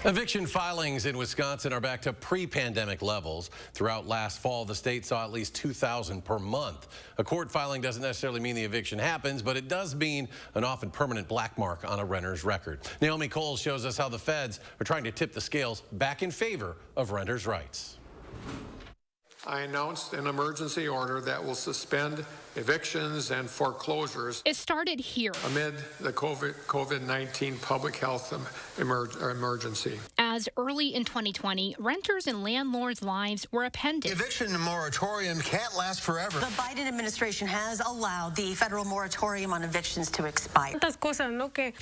Eviction filings in Wisconsin are back to pre-pandemic levels. Throughout last fall, the state saw at least 2,000 per month. A court filing doesn't necessarily mean the eviction happens, but it does mean an often permanent black mark on a renter's record. Naomi Coles shows us how the feds are trying to tip the scales back in favor of renters' rights. I announced an emergency order that will suspend evictions and foreclosures. It started here amid the COVID-19 public health emergency. As early in 2020, renters and landlords' lives were appended. Eviction moratorium can't last forever. The Biden administration has allowed the federal moratorium on evictions to expire. The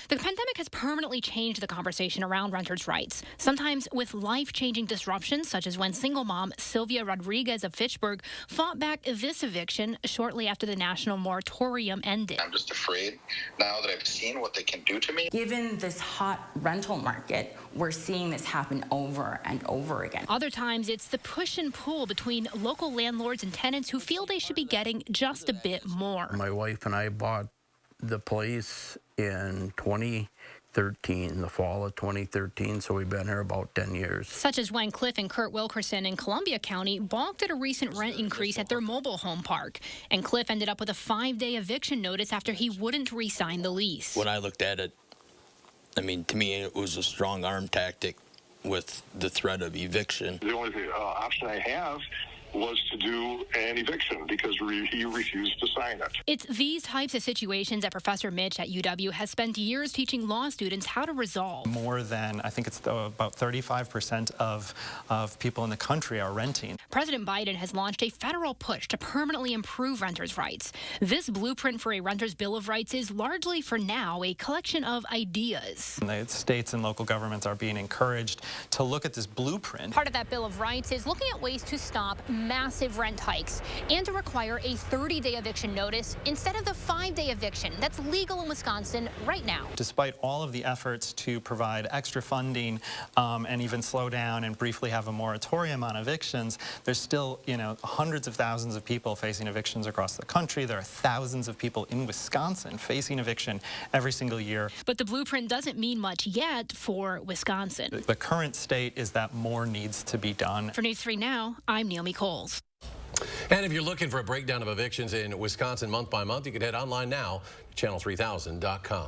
pandemic has permanently changed the conversation around renters' rights, sometimes with life-changing disruptions, such as when single mom Sylvia Rodriguez of Fitchburg fought back this eviction shortly after the national moratorium ended. I'm just afraid now that I've seen what they can do to me. Given this hot rental market, we're seeing this happen over and over again. Other times, it's the push and pull between local landlords and tenants who feel they should be getting just a bit more. My wife and I bought the place in 2013, the fall of 2013, so we've been here about 10 years. Such as when Cliff and Kurt Wilkerson in Columbia County balked at a recent rent increase at their mobile home park. And Cliff ended up with a 5-day eviction notice after he wouldn't re-sign the lease. When I looked at it, I mean, to me, it was a strong arm tactic with the threat of eviction. The only option I have was to do an eviction because he refused to sign it. It's these types of situations that Professor Mitch at UW has spent years teaching law students how to resolve. More than, I think it's about 35% of people in the country are renting. President Biden has launched a federal push to permanently improve renters' rights. This blueprint for a renter's bill of rights is largely, for now, a collection of ideas. The states and local governments are being encouraged to look at this blueprint. Part of that bill of rights is looking at ways to stop massive rent hikes and to require a 30-day eviction notice instead of the 5-day eviction that's legal in Wisconsin right now. Despite all of the efforts to provide extra funding and even slow down and briefly have a moratorium on evictions, there's still, hundreds of thousands of people facing evictions across the country. There are thousands of people in Wisconsin facing eviction every single year. But the blueprint doesn't mean much yet for Wisconsin. The current state is that more needs to be done. For News 3 Now, I'm Naomi Coles. And if you're looking for a breakdown of evictions in Wisconsin month by month, you can head online now to channel3000.com.